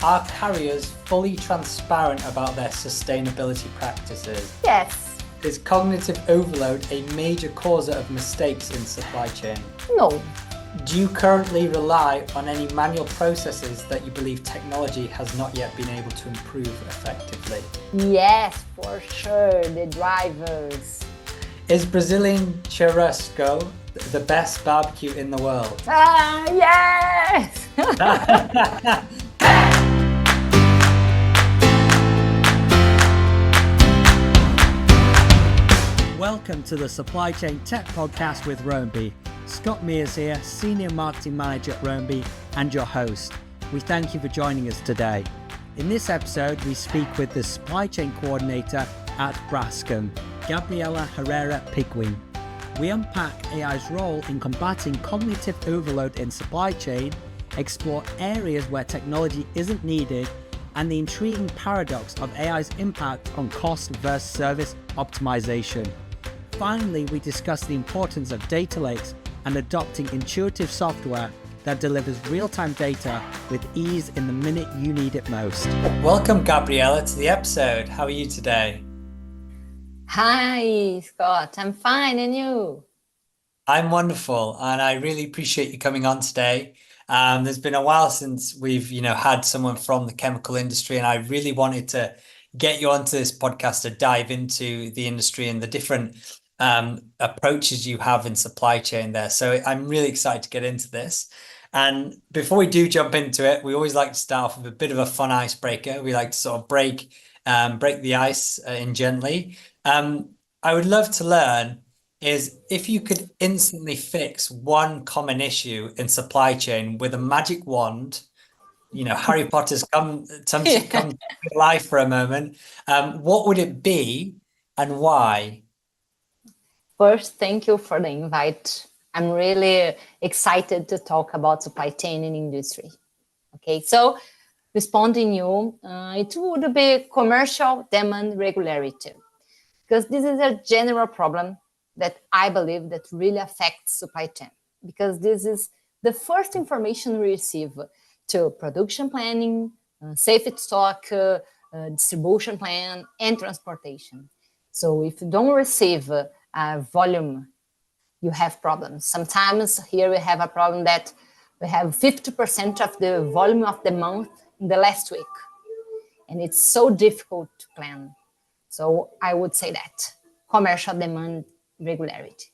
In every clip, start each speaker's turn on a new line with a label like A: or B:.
A: are carriers fully transparent about their sustainability practices?
B: Yes.
A: Is cognitive overload a major causer of mistakes in supply chain?
B: No.
A: Do you currently rely on any manual processes that you believe technology has not yet been able to improve effectively?
B: Yes, for sure, the drivers.
A: Is Brazilian churrasco the best barbecue in the world?
B: Yes!
C: Welcome to the Supply Chain Tech Podcast with Roamby. Scott Mears here, Senior Marketing Manager at Roamby and your host. We thank you for joining us today. In this episode, we speak with the Supply Chain Coordinator at Braskem, Gabriela Herrera Piguin. We unpack AI's role in combating cognitive overload in supply chain, explore areas where technology isn't needed, and the intriguing paradox of AI's impact on cost versus service optimization. Finally, we discuss the importance of data lakes and adopting intuitive software that delivers real-time data with ease in the minute you need it most.
A: Welcome, Gabriela, to the episode. How are you today?
B: Hi, Scott. I'm fine, and you?
A: I'm wonderful, and I really appreciate you coming on today. There's been a while since we've, had someone from the chemical industry, and I really wanted to get you onto this podcast to dive into the industry and the different approaches you have in supply chain there. So I'm really excited to get into this. And before we do jump into it, we always like to start off with a bit of a fun icebreaker. We like to sort of break the ice in gently. I would love to learn is if you could instantly fix one common issue in supply chain with a magic wand, Harry Potter's come to life for a moment, what would it be and why?
B: First, thank you for the invite. I'm really excited to talk about supply chain and industry. Okay, so responding you, it would be commercial demand regularity, because this is a general problem that I believe that really affects supply chain, because this is the first information we receive to production planning, safety stock, distribution plan, and transportation. So if you don't receive volume, you have problems. Sometimes here we have a problem that we have 50% of the volume of the month in the last week, and it's so difficult to plan. So I would say that commercial demand regularity.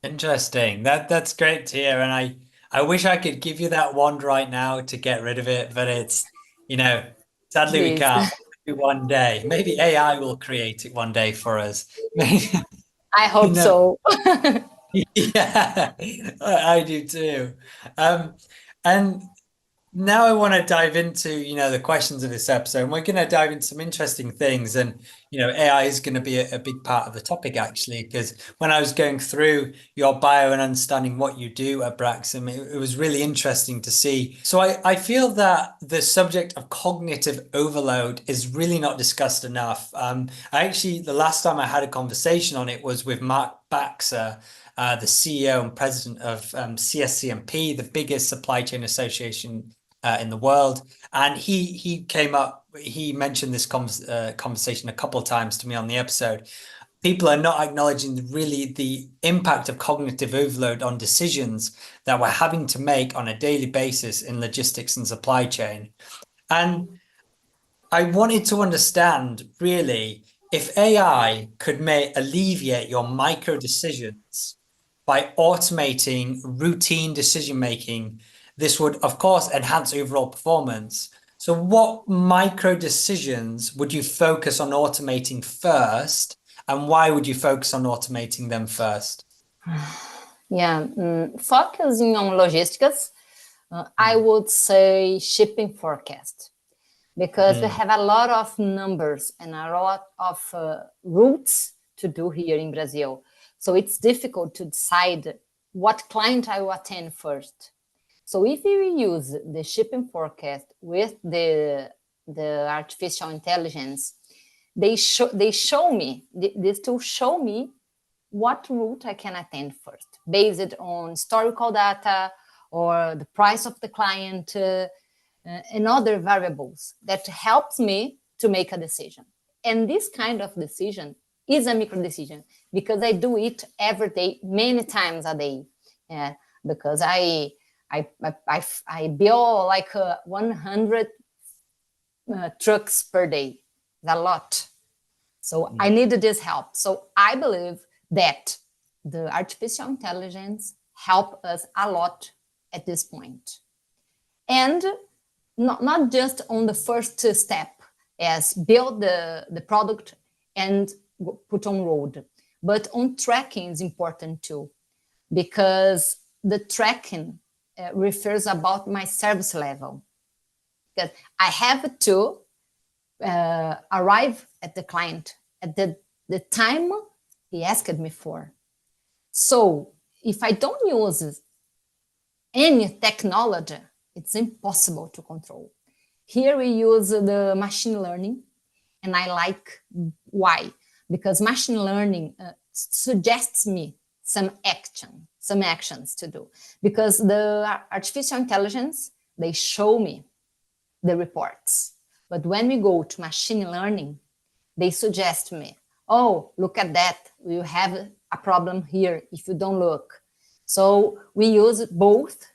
A: Interesting. That's great to hear. And I wish I could give you that wand right now to get rid of it, but it's, sadly we can't. Maybe one day. Maybe AI will create it one day for us.
B: I hope so.
A: Yeah, I do too. And now I want to dive into, the questions of this episode, and we're going to dive into some interesting things. And, AI is going to be a big part of the topic, actually, because when I was going through your bio and understanding what you do at Braskem, it was really interesting to see. So I feel that the subject of cognitive overload is really not discussed enough. The last time I had a conversation on it was with Mark Baxter, the CEO and president of CSCMP, the biggest supply chain association in the world, and he mentioned this conversation a couple of times to me on the episode. People are not acknowledging really the impact of cognitive overload on decisions that we're having to make on a daily basis in logistics and supply chain. And I wanted to understand really if AI could alleviate your micro decisions by automating routine decision making. This would, of course, enhance overall performance. So what micro decisions would you focus on automating first, and why would you focus on automating them first?
B: Yeah, focusing on logistics, I would say shipping forecast, because we have a lot of numbers and a lot of routes to do here in Brazil. So it's difficult to decide what client I will attend first. So if we use the shipping forecast with the artificial intelligence, this tool show me what route I can attend first, based on historical data or the price of the client, and other variables that helps me to make a decision. And this kind of decision is a micro decision because I do it every day, many times a day. Because I build like 100 trucks per day. It's a lot. So I needed this help. So I believe that the artificial intelligence help us a lot at this point. And not just on the first step as build the product and put on road, but on tracking is important too, because the tracking refers about my service level. Because I have to arrive at the client at the time he asked me for. So if I don't use any technology, it's impossible to control. Here we use the machine learning, and I like why? Because machine learning suggests me some actions to do. Because the artificial intelligence, they show me the reports. But when we go to machine learning, they suggest me, oh, look at that. You have a problem here if you don't look. So we use both.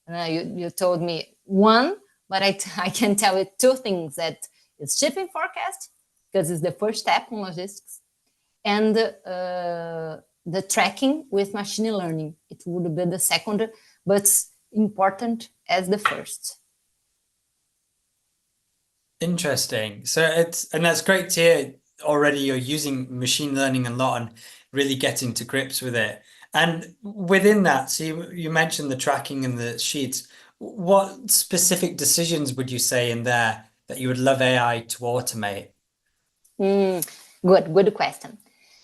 B: You told me one, but I can tell you two things: that it's shipping forecast, because it's the first step in logistics, and the tracking with machine learning. It would be the second, but important as the first.
A: Interesting. So and that's great to hear already you're using machine learning a lot and really getting to grips with it. And within that, so you mentioned the tracking and the sheets. What specific decisions would you say in there that you would love AI to automate?
B: Good question.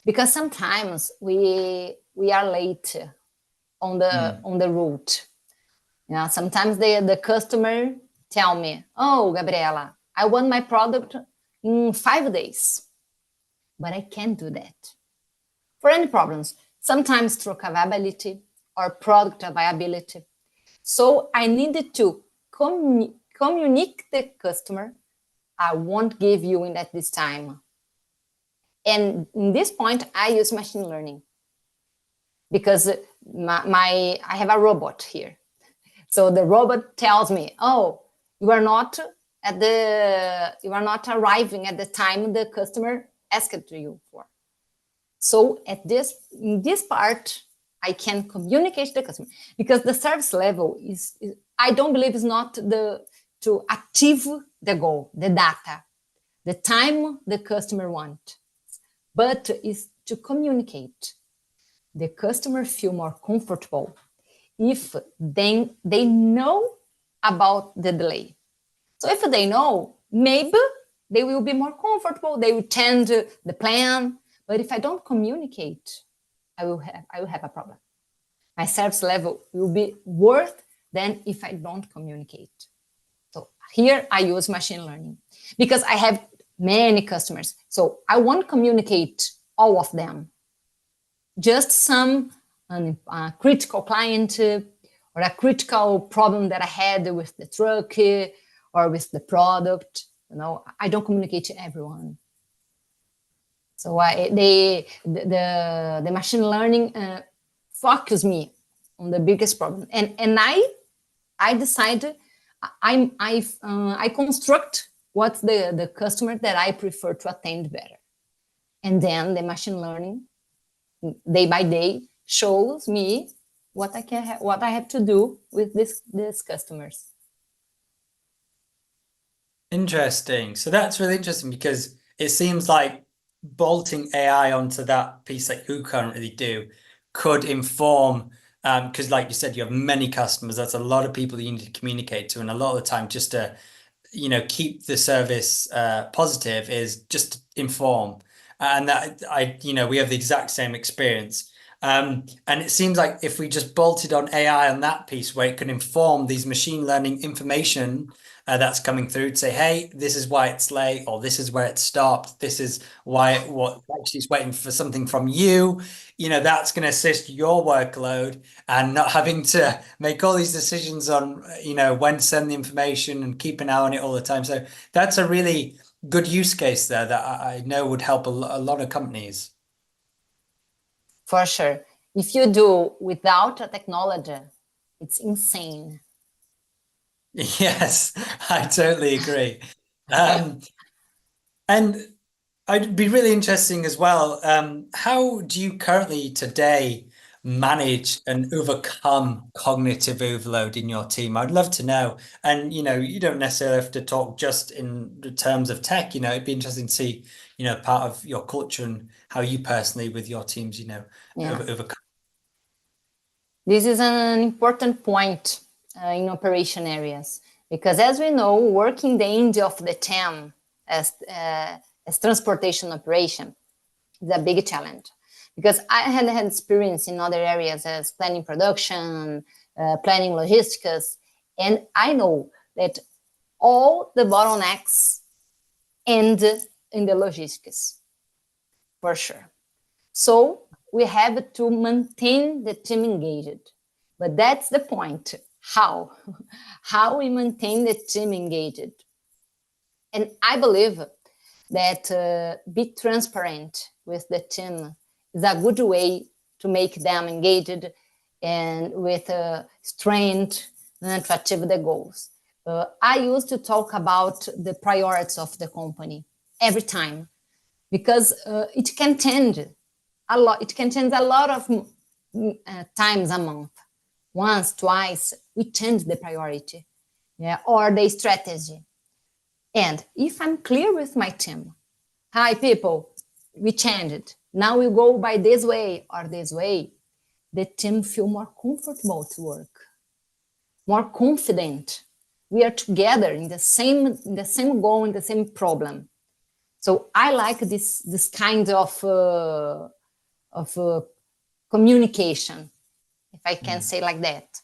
B: Because sometimes we are late on the route. Sometimes the customer tell me, oh, Gabriela, I want my product in 5 days, but I can't do that for any problems. Sometimes truck availability or product availability. So I needed to communicate the customer, I won't give you in at this time. And in this point, I use machine learning because I have a robot here. So the robot tells me, oh, you are not arriving at the time the customer asked you for. So in this part, I can communicate to the customer, because the service level is I don't believe is not to achieve the goal, the data, the time the customer wants, but is to communicate. The customer feel more comfortable if they know about the delay. So if they know, maybe they will be more comfortable, they will change the plan. But if I don't communicate, I will have a problem. My service level will be worse than if I don't communicate. So here I use machine learning because I have many customers. So I won't communicate all of them. Just some critical client or a critical problem that I had with the truck or with the product. I don't communicate to everyone. So the machine learning focus me on the biggest problem, and I decided I construct what's the customer that I prefer to attend better, and then the machine learning day by day shows me what I have to do with these customers.
A: Interesting. So that's really interesting because it seems like bolting AI onto that piece that you currently do could inform, because like you said, you have many customers. That's a lot of people you need to communicate to, and a lot of the time just to keep the service positive is just to inform. And that we have the exact same experience. And it seems like if we just bolted on AI on that piece where it can inform these machine learning information that's coming through to say, hey, this is why it's late, or this is where it stopped. This is why what actually is waiting for something from you. That's going to assist your workload and not having to make all these decisions on, when to send the information and keep an eye on it all the time. So that's a really good use case there that I know would help a lot of companies.
B: For sure. If you do without a technology, it's insane.
A: Yes, I totally agree. And I'd be really interesting as well. How do you currently today manage and overcome cognitive overload in your team? I'd love to know. And you don't necessarily have to talk just in the terms of tech. It'd be interesting to see, part of your culture and how you personally with your teams,
B: Yeah.
A: overcome.
B: This is an important point in operation areas, because as we know, working the end of the team as transportation operation is a big challenge, because I had experience in other areas as planning production, planning logistics, and I know that all the bottlenecks end in the logistics, for sure. So we have to maintain the team engaged. But that's the point. How? How we maintain the team engaged. And I believe that be transparent with the team is a good way to make them engaged and with strength and to achieve the goals. I used to talk about the priorities of the company every time, because it can change a lot. It can change a lot of times a month. Once, twice, we change the priority, or the strategy. And if I'm clear with my team, hi people, we changed it. Now we go by this way or this way. The team feel more comfortable to work, more confident. We are together in the same goal, in the same problem. So I like this kind of communication, if I can say like that.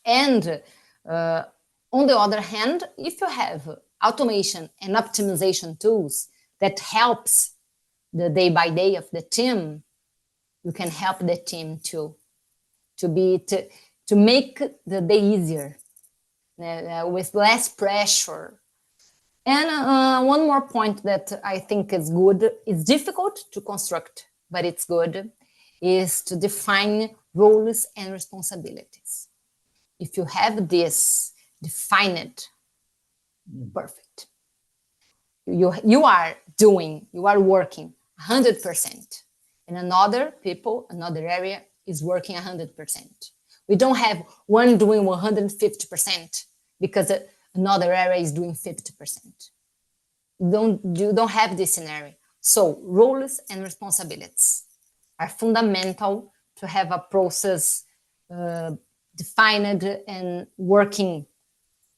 B: And on the other hand, if you have automation and optimization tools that helps the day by day of the team, you can help the team to make the day easier with less pressure. And one more point that I think is good, it's difficult to construct, but it's good, is to define roles and responsibilities. If you have this defined, perfect. You are working 100%. And another area is working 100%. We don't have one doing 150% because another area is doing 50%. You don't have this scenario. So roles and responsibilities are fundamental to have a process defined and working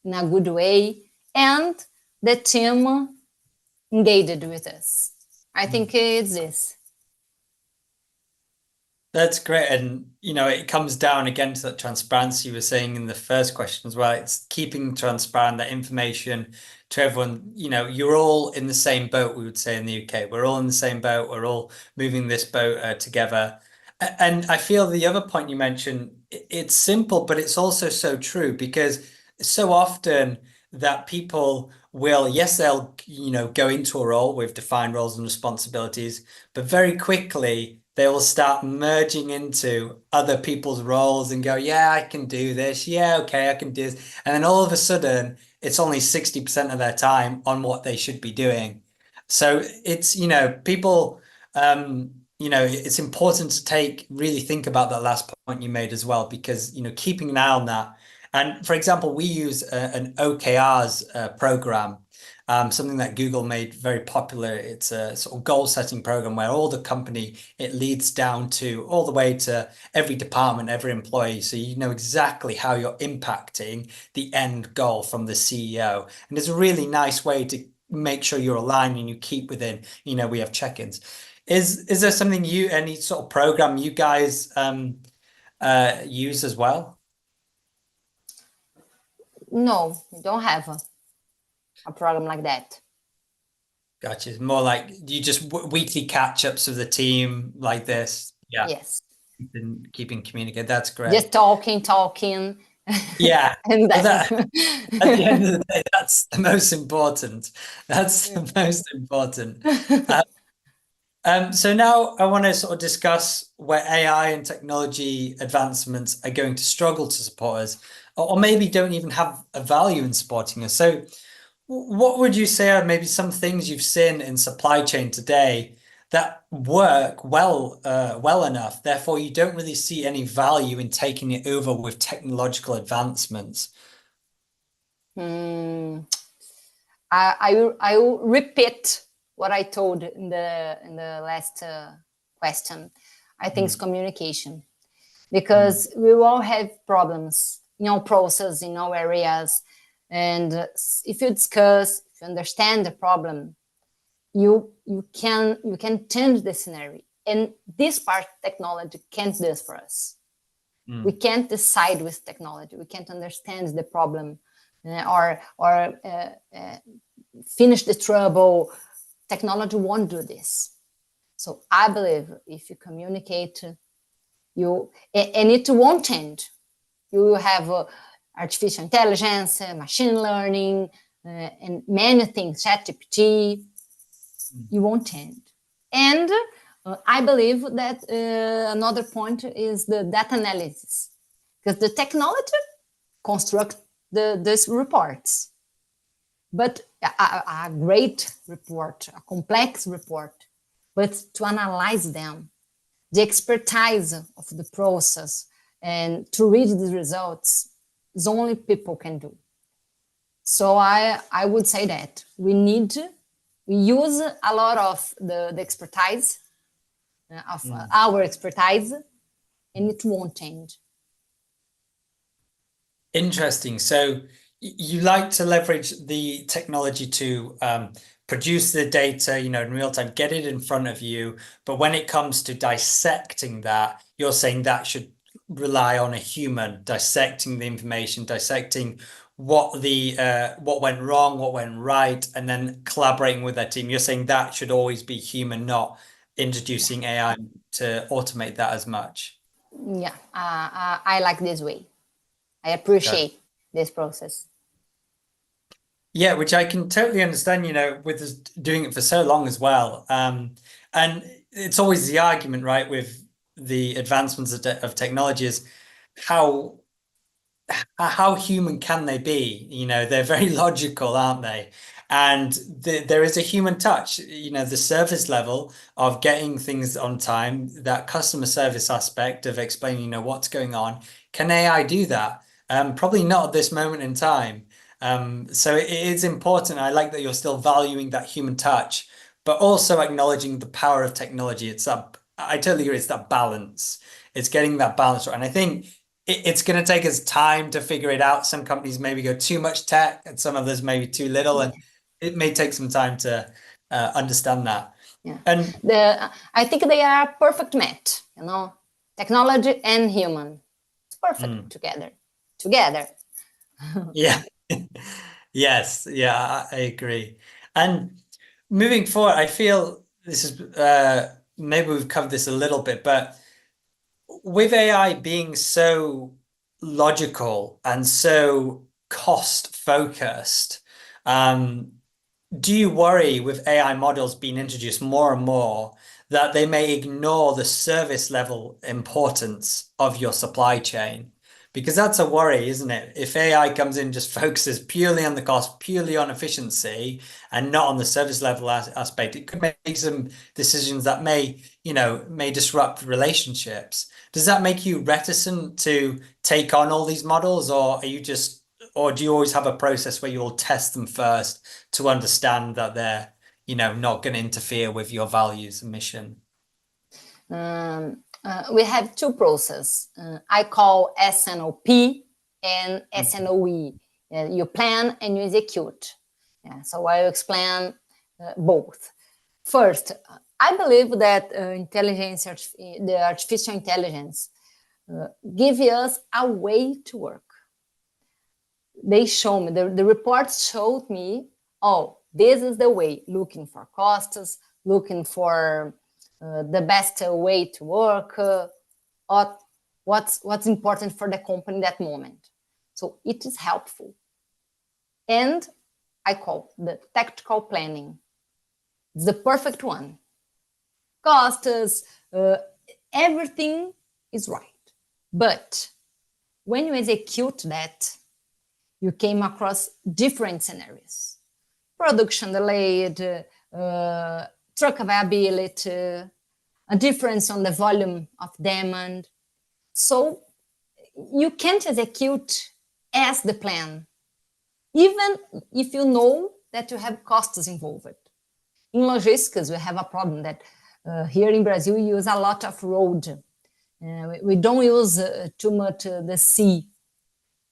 B: in a good way, and the team engaged with us. I think it's this.
A: That's great. And, it comes down again to that transparency you were saying in the first question as well. It's keeping transparent that information to everyone. You're all in the same boat, we would say in the UK. We're all in the same boat. We're all moving this boat together. And I feel the other point you mentioned, it's simple, but it's also so true, because so often that people will, yes, they'll, go into a role with defined roles and responsibilities, but very quickly they will start merging into other people's roles and go, yeah, I can do this. Yeah, okay, I can do this. And then all of a sudden, it's only 60% of their time on what they should be doing. So it's, people, it's important to really think about that last point you made as well, because, keeping an eye on that. And for example, we use an OKRs program, something that Google made very popular. It's a sort of goal setting program where all the company, it leads down to all the way to every department, every employee. So you know exactly how you're impacting the end goal from the CEO. And it's a really nice way to make sure you're aligned and you keep within, we have check-ins. Is there something any sort of program you guys use as well?
B: No, we don't have a program like that.
A: Gotcha. It's more like you just weekly catch-ups of the team like this. Yeah.
B: Yes.
A: Keeping communicated. That's
B: Just
A: great.
B: talking.
A: Yeah.
B: And
A: Well,
B: then.
A: at the end of the day, that's the most important. That's the most important. So now I want to sort of discuss where AI and technology advancements are going to struggle to support us, or maybe don't even have a value in supporting us. So what would you say are maybe some things you've seen in supply chain today that work well enough, therefore you don't really see any value in taking it over with technological advancements?
B: I will repeat what I told in the last question. I think it's communication, because we all have problems in our process, in our areas, and if you discuss, if you understand the problem, you can change the scenario. And this part technology can't do this for us. We can't decide with technology. We can't understand the problem or finish the trouble. Technology won't do this. So I believe if you communicate, and it won't change. You will have artificial intelligence, machine learning, and many things, ChatGPT. You won't change. And I believe that another point is the data analysis, because the technology constructs these reports. But a great report, a complex report, but to analyze them, the expertise of the process, and to read the results, is only people can do. So I would say that we use a lot of the expertise of our expertise, and it won't change.
A: Interesting. So you like to leverage the technology to produce the data, in real time, get it in front of you. But when it comes to dissecting that, you're saying that should rely on a human dissecting the information, dissecting what went wrong, what went right, and then collaborating with that team. You're saying that should always be human, not introducing AI to automate that as much.
B: Yeah, I like this way. I appreciate this process.
A: Yeah, which I can totally understand, with us doing it for so long as well. And it's always the argument, right, with the advancements of technology is how human can they be? They're very logical, aren't they? And there is a human touch, the service level of getting things on time, that customer service aspect of explaining, what's going on. Can AI do that? Probably not at this moment in time. So it is important. I like that you're still valuing that human touch, but also acknowledging the power of technology. I totally agree. It's that balance. It's getting that balance right. And I think it's going to take us time to figure it out. Some companies maybe go too much tech and some others maybe too little. And it may take some time to understand that.
B: Yeah.
A: And
B: I think they are a perfect match, technology and human. It's perfect together.
A: Yeah. Yes. Yeah, I agree. And moving forward, I feel this is maybe we've covered this a little bit, but with AI being so logical and so cost focused, do you worry with AI models being introduced more and more that they may ignore the service level importance of your supply chain? Because that's a worry, isn't it? If AI comes in, just focuses purely on the cost, purely on efficiency, and not on the service level aspect, it could make some decisions that may disrupt relationships. Does that make you reticent to take on all these models, or do you always have a process where you'll test them first to understand that they're, not going to interfere with your values and mission?
B: We have two processes. I call SNOP and SNOE. You plan and you execute. Yeah, so I will explain both. First, I believe that the artificial intelligence gives us a way to work. they show me, the reports showed me, oh, this is the way, looking for costs, looking for the best way to work, or what's important for the company that moment. So it is helpful. And I call the tactical planning. It's the perfect one. Costs, everything is right. But when you execute that, you came across different scenarios. Production delayed, truck availability, a difference on the volume of demand. So you can't execute as the plan, even if you know that you have costs involved. In logistics, we have a problem that here in Brazil, we use a lot of road. We don't use too much the sea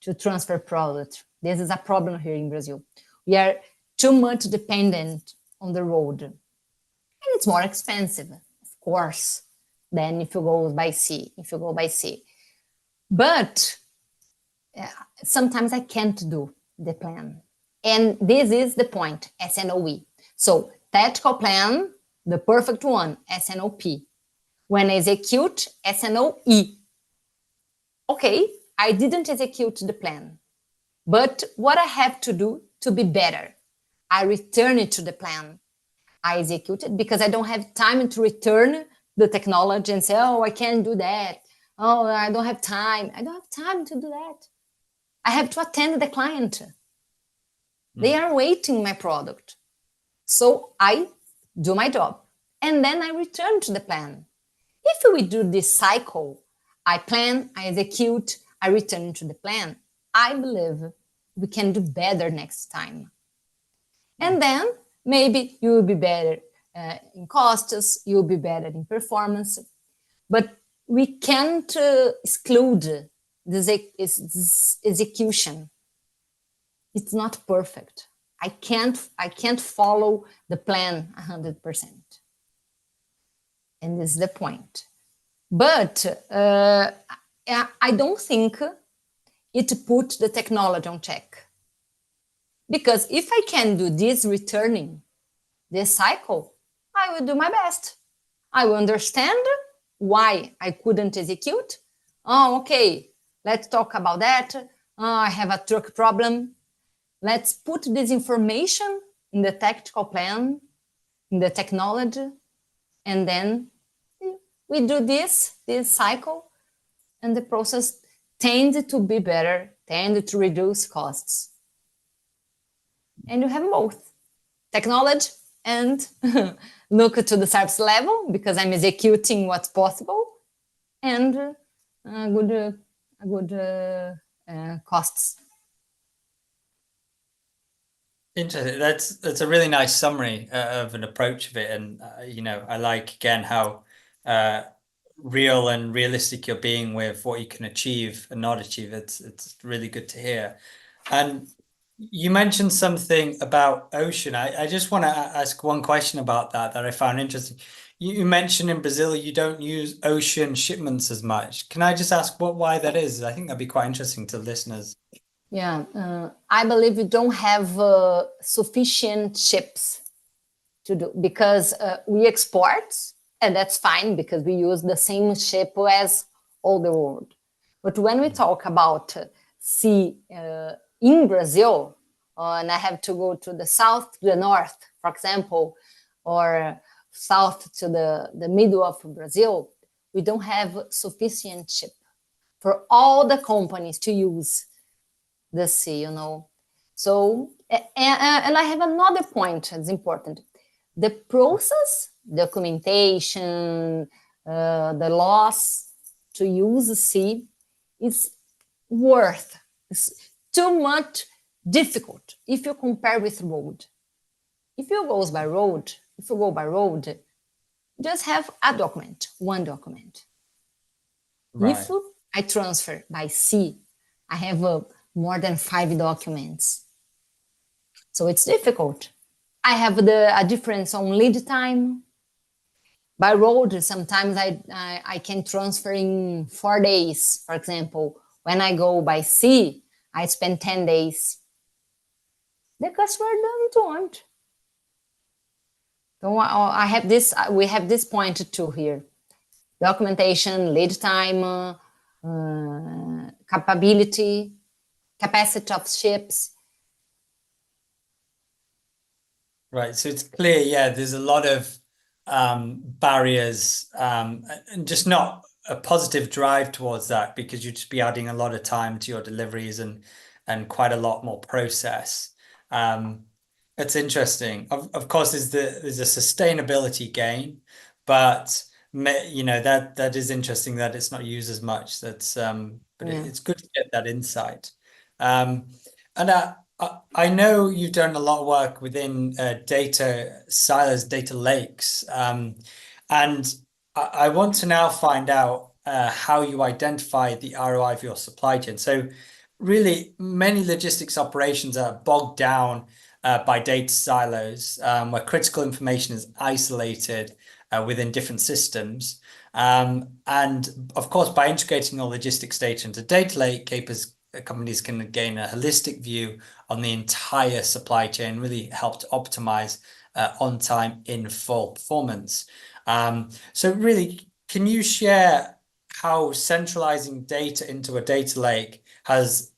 B: to transfer product. This is a problem here in Brazil. We are too much dependent on the road. And it's more expensive, of course, than if you go by sea. But sometimes I can't do the plan. And this is the point, SNOE. So tactical plan, the perfect one, SNOP. When I execute, SNOE. Okay, I didn't execute the plan. But what I have to do to be better? I return it to the plan. I execute it because I don't have time to return the technology and say, oh, I can't do that. Oh, I don't have time. I don't have time to do that. I have to attend the client. They are waiting my product. So I do my job. And then I return to the plan. If we do this cycle, I plan, I execute, I return to the plan, I believe we can do better next time. And then maybe you will be better in costs, you'll be better in performance. But we can't exclude this execution. It's not perfect. I can't follow the plan 100%. And this is the point. But I don't think it put the technology on check. Because if I can do this returning, this cycle, I will do my best. I will understand why I couldn't execute. Oh, okay, let's talk about that. I have a truck problem. Let's put this information in the tactical plan, in the technology, and then we do this cycle, and the process tends to be better, tends to reduce costs. And you have both technology and look to the service level because I'm executing what's possible, and good costs.
A: Interesting. That's a really nice summary of an approach of it, and I like again how real and realistic you're being with what you can achieve and not achieve. It's really good to hear. And you mentioned something about ocean. I just want to ask one question about that I found interesting. You mentioned in Brazil you don't use ocean shipments as much. Can I just ask why that is? I think that'd be quite interesting to listeners.
B: Yeah, I believe we don't have sufficient ships to do, because we export, and that's fine because we use the same ship as all the world. But when we talk about sea in Brazil, and I have to go to the south, to the north, for example, or south to the middle of Brazil, we don't have sufficient ship for all the companies to use the sea, So, and I have another point that's important. The process, documentation, the laws to use the sea is it's too much difficult if you compare with road. If you go by road, just have a document, one document. Right. If I transfer by sea, I have more than 5 documents. So it's difficult. I have a difference on lead time. By road, sometimes I can transfer in 4 days, for example. When I go by sea, I spend 10 days. The customer doesn't want. So I have this, we have this point too here. Documentation, lead time, capability, capacity of ships.
A: Right. So it's clear, yeah, there's a lot of barriers and just not a positive drive towards that, because you'd just be adding a lot of time to your deliveries and quite a lot more process. It's interesting. Of course, there's a sustainability gain, but that is interesting that it's not used as much. That's but it's good to get that insight. And I know you've done a lot of work within data silos, data lakes, and I want to now find out how you identify the ROI of your supply chain. So really, many logistics operations are bogged down by data silos, where critical information is isolated within different systems. And of course, by integrating all logistics data into data lake, companies can gain a holistic view on the entire supply chain, really help to optimize on time in full performance. So really, can you share how centralizing data into a data lake has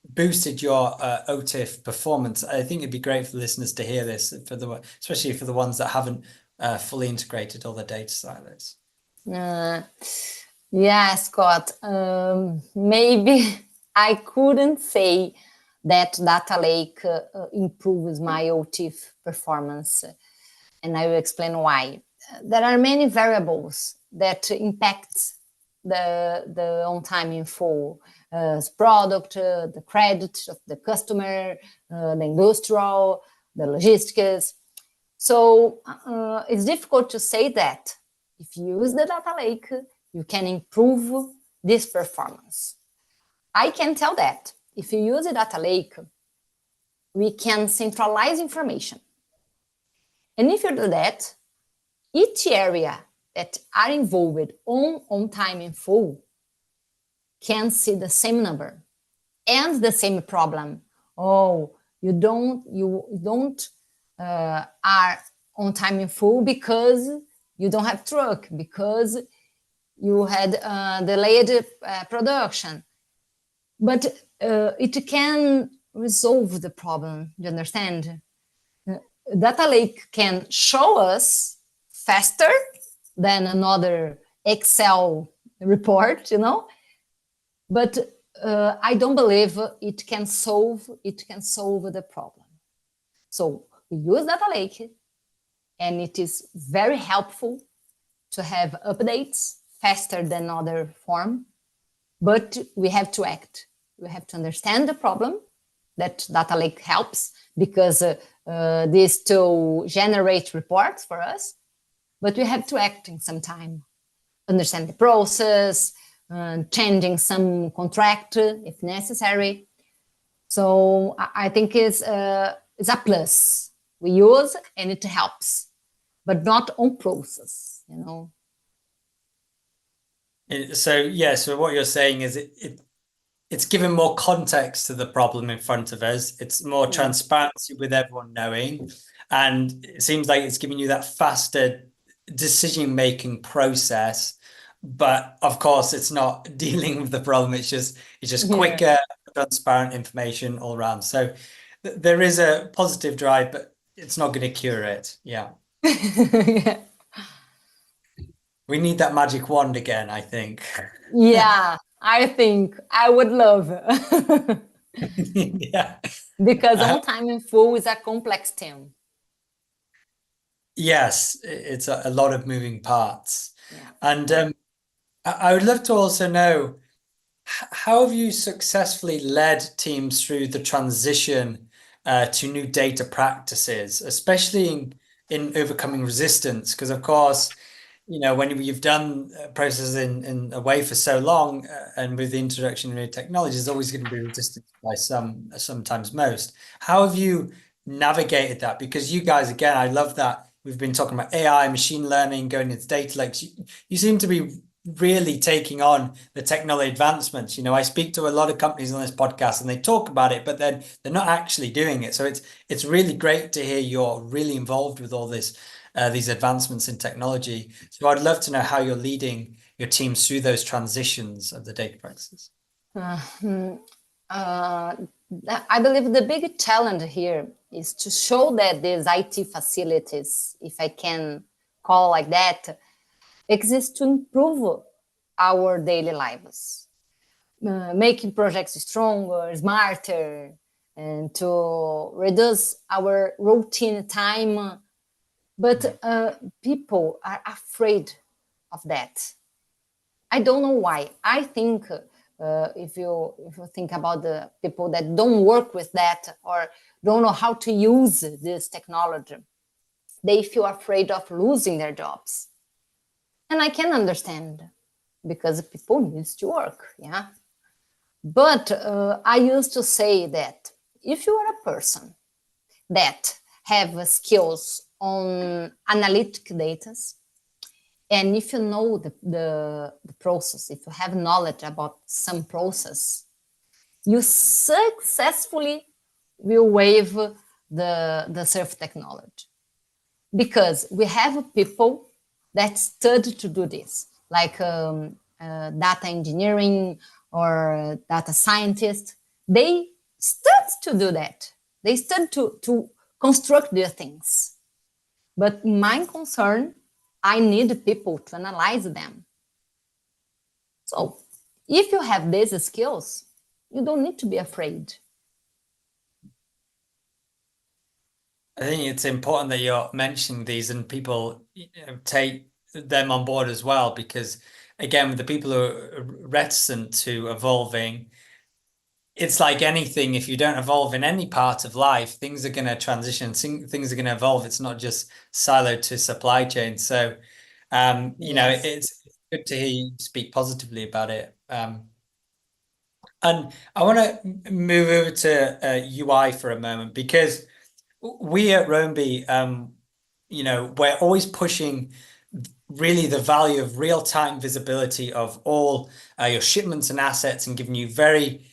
A: boosted your OTIF performance? I think it'd be great for listeners to hear this, especially for the ones that haven't fully integrated all the data silos.
B: Yeah, Scott, maybe I couldn't say that data lake improves my OTIF performance, and I will explain why. There are many variables that impact the on time in full. Product, the credit of the customer, the industrial, the logistics. So it's difficult to say that if you use the data lake, you can improve this performance. I can tell that if you use a data lake, we can centralize information. And if you do that, each area that are involved on time in full can see the same number and the same problem. Oh, you don't are on time in full because you don't have truck, because you had delayed production. But it can resolve the problem, you understand? Data lake can show us faster than another Excel report, but I don't believe it can solve the problem. So we use data lake, and it is very helpful to have updates faster than other form, but we have to act. We have to understand the problem. That data lake helps because this tool generates reports for us, but we have to act in some time, understand the process, changing some contract if necessary. So I think it's a plus. We use and it helps, but not on process,
A: So what you're saying is it's given more context to the problem in front of us. It's more transparency with everyone knowing, and it seems like it's giving you that faster decision-making process. But of course, it's not dealing with the problem. It's just quicker, transparent information all around. So there is a positive drive, but it's not going to cure it. Yeah.
B: Yeah.
A: We need that magic wand again, I think.
B: Yeah, I think I would love.
A: Yeah.
B: Because on time in full is a complex thing.
A: Yes, it's a lot of moving parts.
B: Yeah.
A: And I would love to also know, how have you successfully led teams through the transition to new data practices, especially in overcoming resistance? Because of course, when you've done processes in a way for so long, and with the introduction of new technology, there's always going to be resistance by sometimes most. How have you navigated that? Because you guys, again, I love that we've been talking about AI, machine learning, going into data lakes. You seem to be really taking on the technology advancements. You know, I speak to a lot of companies on this podcast and they talk about it, but then they're not actually doing it. So it's really great to hear you're really involved with all this, these advancements in technology. So I'd love to know how you're leading your teams through those transitions of the data practices.
B: I believe the big challenge here is to show that these IT facilities, if I can call like that, exist to improve our daily lives, making projects stronger, smarter, and to reduce our routine time. But people are afraid of that. I don't know why. I think if you think about the people that don't work with that or don't know how to use this technology, they feel afraid of losing their jobs. And I can understand because people need to work, yeah. But I used to say that if you are a person that have skills on analytic data, and if you know the process, if you have knowledge about some process, you successfully will waive the surf technology. Because we have people that study to do this, like data engineering or data scientists. They study to do that. They study to construct their things. But my concern, I need people to analyze them. So if you have these skills, you don't need to be afraid.
A: I think it's important that you're mentioning these and people, you know, take them on board as well, because again, with the people who are reticent to evolving, it's like anything. If you don't evolve in any part of life, things are going to transition, things are going to evolve. It's not just siloed to supply chain. So, you know,
B: Yes.
A: it's good to hear you speak positively about it. And I want to move over to UI for a moment, because we at Roamby, you know, we're always pushing really the value of real-time visibility of all your shipments and assets, and giving you very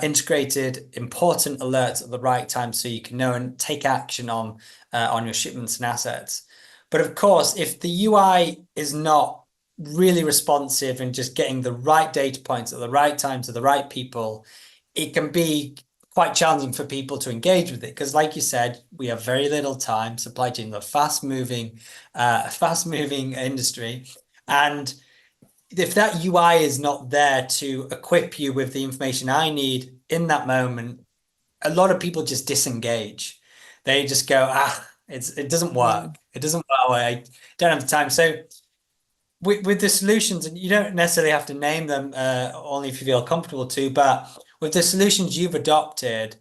A: integrated, important alerts at the right time so you can know and take action on your shipments and assets. But of course, if the UI is not really responsive and just getting the right data points at the right time to the right people, it can be quite challenging for people to engage with it, because like you said, we have very little time. Supply chain is a fast moving industry, and if that UI is not there to equip you with the information I need in that moment, a lot of people just disengage. They just go, it doesn't work. It doesn't work. I don't have the time. So with the solutions, and you don't necessarily have to name them, only if you feel comfortable to, but with the solutions you've adopted,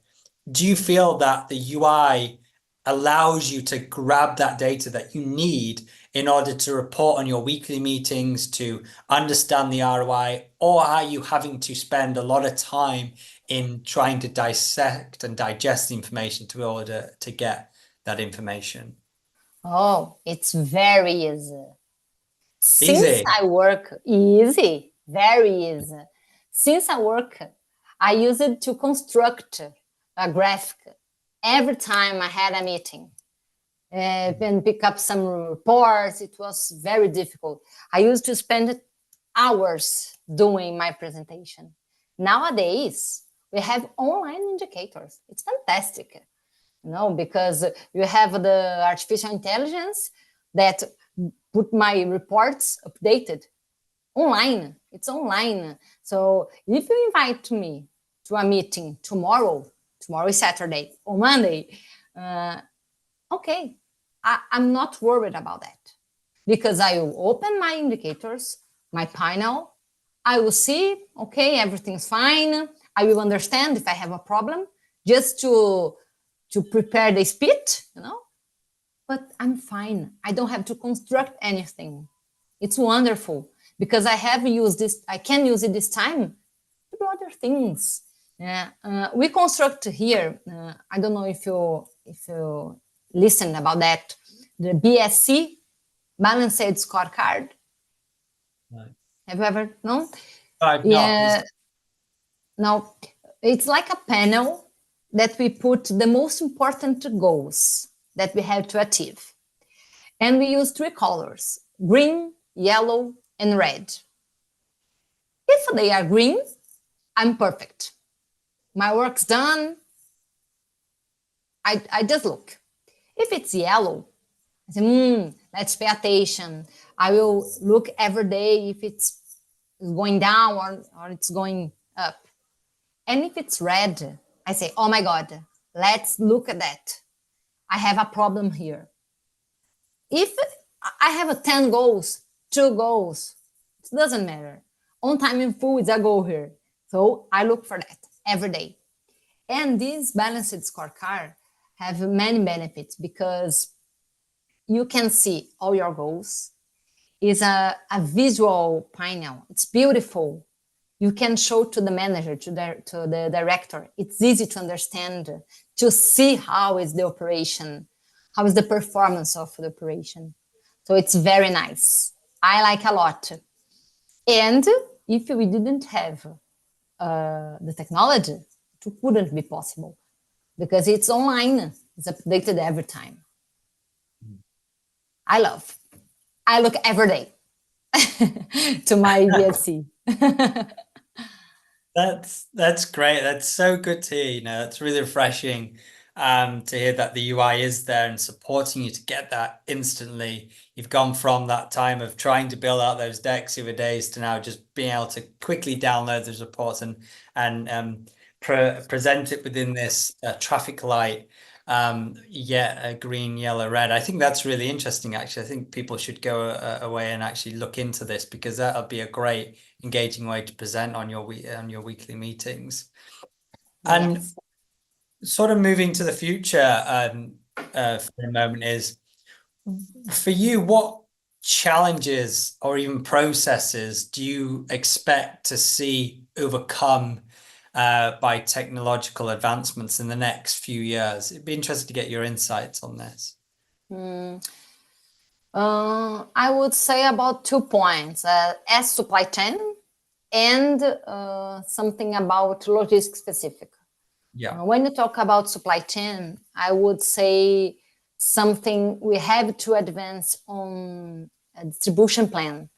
A: do you feel that the UI allows you to grab that data that you need in order to report on your weekly meetings, to understand the ROI, or are you having to spend a lot of time in trying to dissect and digest the information to be able to get that information?
B: Oh, it's very easy. Since
A: Easy.
B: I work easy, very easy. Since I work, I use it to construct a graphic every time I had a meeting and pick up some reports. It was very difficult. I used to spend hours doing my presentation. Nowadays, we have online indicators. It's fantastic, you know, because you have the artificial intelligence that put my reports updated online. It's online. So if you invite me to a meeting tomorrow is Saturday, or Monday, okay, I'm not worried about that, because I will open my indicators, my panel. I will see, okay, everything's fine. I will understand if I have a problem, just to prepare the speech, you know. But I'm fine. I don't have to construct anything. It's wonderful, because I have used this. I can use it this time to do other things. Yeah, we construct here. I don't know if you listen about that. The BSC, Balanced Scorecard.
A: Right.
B: Have you ever known?
A: I've
B: Yeah.
A: not.
B: Now, it's like a panel that we put the most important goals that we have to achieve. And we use 3 colors: green, yellow, and red. If they are green, I'm perfect. My work's done. I just look. If it's yellow, I say, let's pay attention. I will look every day if it's going down or it's going up. And if it's red, I say, oh my God, let's look at that. I have a problem here. If I have 10 goals, 2 goals, it doesn't matter. On time in full is a goal here. So I look for that every day. And this balanced scorecard have many benefits because you can see all your goals. It's a visual panel. It's beautiful. You can show to the manager, to the director. It's easy to understand, to see how is the operation, how is the performance of the operation. So it's very nice. I like a lot. And if we didn't have the technology, it wouldn't be possible because it's online. It's updated every time. I look every day to my VSC.
A: That's great. That's so good to hear. That's really refreshing to hear that the UI is there and supporting you to get that instantly. You've gone from that time of trying to build out those decks the other days to now just being able to quickly download those reports and present it within this traffic light. Green, yellow, red. I think that's really interesting, actually. I think people should go away and actually look into this because that'll be a great engaging way to present on your weekly meetings. And
B: Yes.
A: sort of moving to the future for a moment is, for you, what challenges or even processes do you expect to see overcome by technological advancements in the next few years? It'd be interesting to get your insights on this.
B: I would say about 2 points, as supply chain and something about logistics specific.
A: Yeah.
B: When you talk about supply chain, I would say something we have to advance on a distribution plan.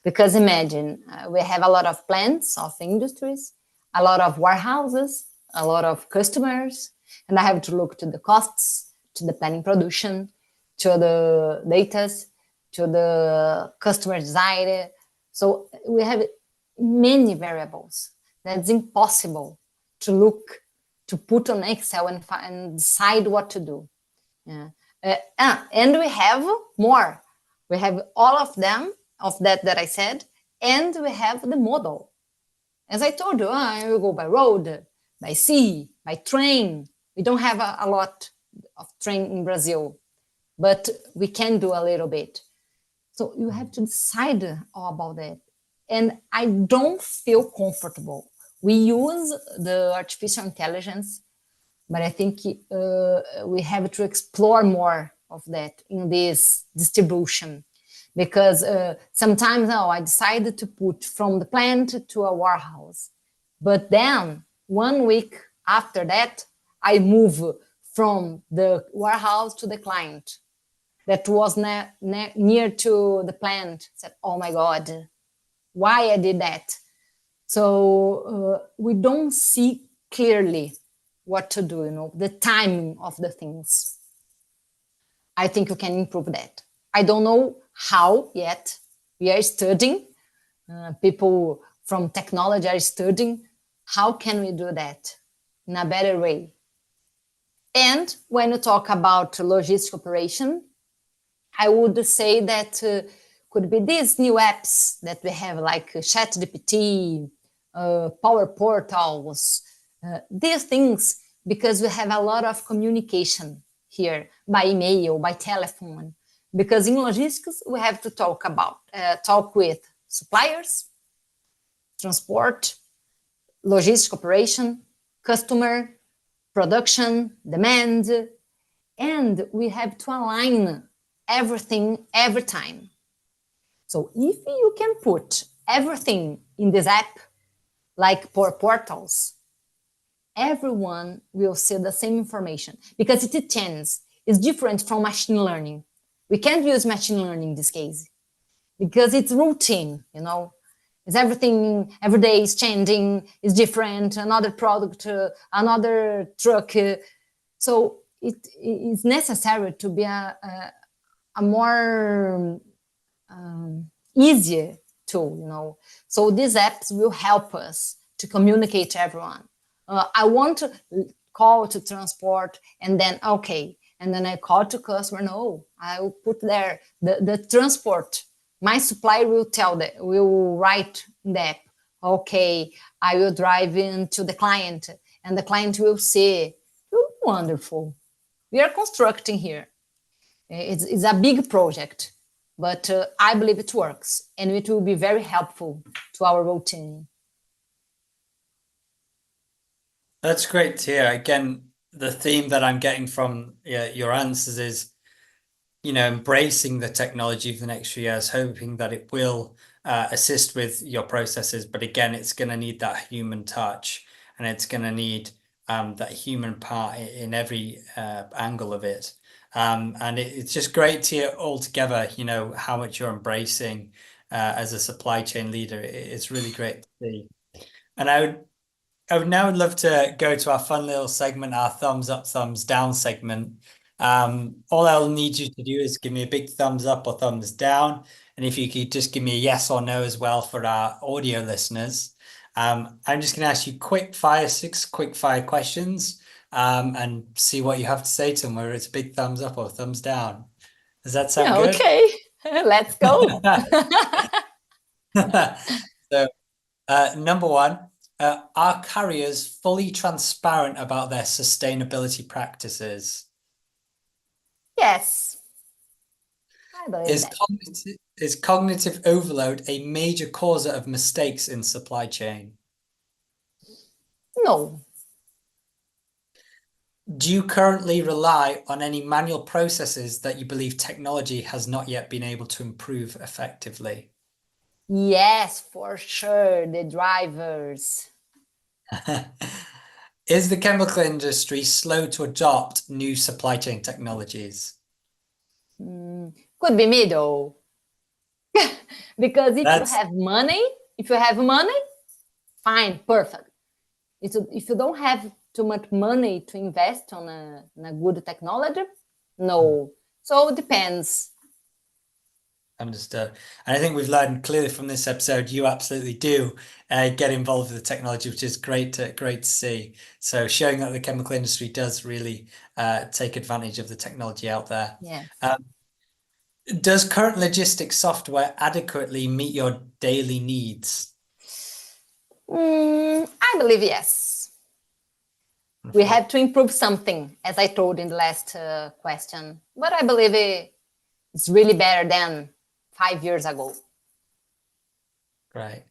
B: Because imagine, we have a lot of plants of industries, a lot of warehouses, a lot of customers, and I have to look to the costs, to the planning production, to the data, to the customer desire. So we have many variables. That's impossible to look, to put on Excel and decide what to do. Yeah. And we have more. We have all of them, of that I said, and we have the model. As I told you, I will go by road, by sea, by train. We don't have a lot of train in Brazil, but we can do a little bit. So you have to decide all about that. And I don't feel comfortable. We use the artificial intelligence, but I think we have to explore more of that in this distribution. Because sometimes now I decided to put from the plant to a warehouse. But then 1 week after that, I move from the warehouse to the client that was near to the plant. I said, oh my God, why I did that? So we don't see clearly what to do, the timing of the things. I think you can improve that. I don't know how yet. We are studying. People from technology are studying. How can we do that in a better way? And when you talk about logistic operation, I would say that could be these new apps that we have, like ChatGPT, Power Portals, these things, because we have a lot of communication here by email, by telephone. Because in logistics, we have to talk with suppliers, transport, logistic operation, customer, production, demand, and we have to align everything every time. So if you can put everything in this app, like for portals, everyone will see the same information because it changes. It's different from machine learning. We can't use machine learning in this case because it's routine, you know. It's everything, every day is changing, is different, another product, another truck. So it is necessary to be a more easier tool, you know. So these apps will help us to communicate to everyone. I want to call to transport and then, okay, and then I call to customer, no, I will put there the transport. My supplier will will write in the app, okay, I will drive into the client and the client will see. Oh, wonderful. We are constructing here. It's a big project, but I believe it works and it will be very helpful to our routine.
A: That's great to hear. Again, the theme that I'm getting from your answers is, embracing the technology for the next few years, hoping that it will assist with your processes. But again, it's going to need that human touch, and it's going to need that human part in every angle of it. And it's just great to hear all together, how much you're embracing as a supply chain leader. It's really great to see. And I would now love to go to our fun little segment, our thumbs up, thumbs down segment. All I'll need you to do is give me a big thumbs up or thumbs down. And if you could just give me a yes or no as well for our audio listeners. I'm just going to ask you six quick fire questions, and see what you have to say to them, whether it's a big thumbs up or thumbs down. Does that sound good?
B: Okay, let's go.
A: So, number one, are carriers fully transparent about their sustainability practices?
B: Yes, I believe
A: Is
B: that.
A: cognitive overload a major causer of mistakes in supply chain?
B: No,
A: Do you currently rely on any manual processes that you believe technology has not yet been able to improve effectively?
B: yes, for sure, the drivers.
A: Is the chemical industry slow to adopt new supply chain technologies?
B: Could be middle. Because if you have money, fine, perfect. If you don't have too much money to invest on a good technology, no. So it depends.
A: Understood. And I think we've learned clearly from this episode, you absolutely do get involved with the technology, which is great to see. So showing that the chemical industry does really take advantage of the technology out there.
B: Yeah.
A: Does current logistics software adequately meet your daily needs?
B: I believe yes. We have to improve something, as I told in the last question. But I believe it's really better than 5 years ago.
A: Great.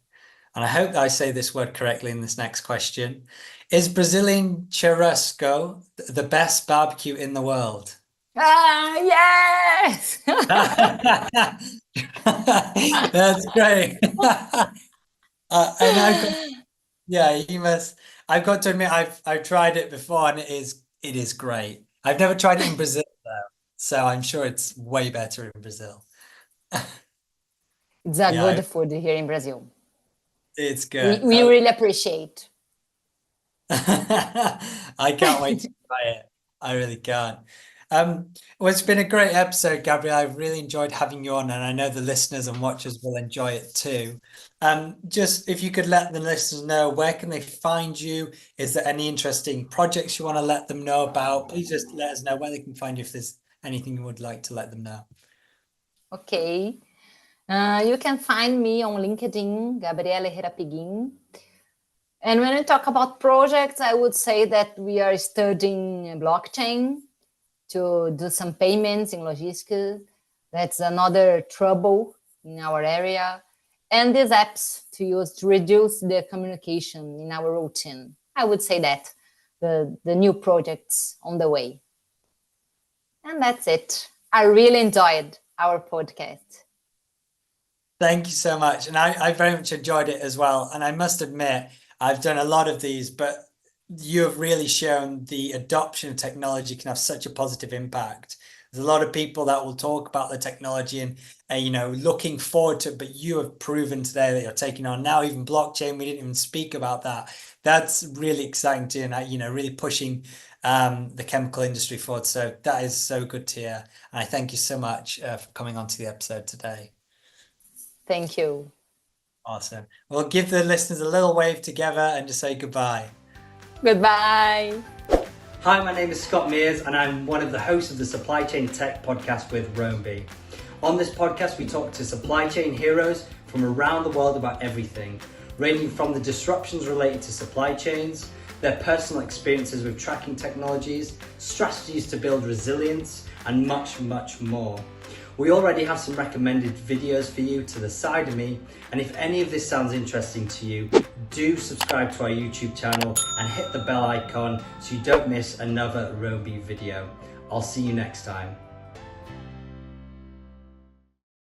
A: And I hope I say this word correctly in this next question. Is Brazilian churrasco the best barbecue in the world?
B: Yes!
A: That's great. You must. I've got to admit, I've tried it before, and it is great. I've never tried it in Brazil though, so I'm sure it's way better in Brazil.
B: It's a good food here in Brazil.
A: It's good.
B: We really appreciate.
A: I can't wait to try it. I really can't. Well, it's been a great episode, Gabrielle. I've really enjoyed having you on, and I know the listeners and watchers will enjoy it too. Just if you could let the listeners know, where can they find you? Is there any interesting projects you want to let them know about? Please just let us know where they can find you if there's anything you would like to let them know.
B: Okay. You can find me on LinkedIn, Gabriela Herrera Piguin. And when we talk about projects, I would say that we are studying blockchain to do some payments in logistics. That's another trouble in our area. And these apps to use to reduce the communication in our routine. I would say that the new projects on the way. And that's it. I really enjoyed our podcast.
A: Thank you so much. And I very much enjoyed it as well. And I must admit, I've done a lot of these, but you have really shown the adoption of technology can have such a positive impact. There's a lot of people that will talk about the technology and, looking forward to it, but you have proven today that you're taking on now even blockchain. We didn't even speak about that. That's really exciting too, and really pushing the chemical industry forward. So that is so good to hear. And I thank you so much for coming onto the episode today.
B: Thank you.
A: Awesome. We'll give the listeners a little wave together and just say goodbye.
B: Goodbye.
C: Hi, my name is Scott Mears and I'm one of the hosts of the Supply Chain Tech podcast with Roamby. On this podcast, we talk to supply chain heroes from around the world about everything, ranging from the disruptions related to supply chains, their personal experiences with tracking technologies, strategies to build resilience, and much, much more. We already have some recommended videos for you to the side of me, and if any of this sounds interesting to you, do subscribe to our YouTube channel and hit the bell icon so you don't miss another Roamby video. I'll see you next time.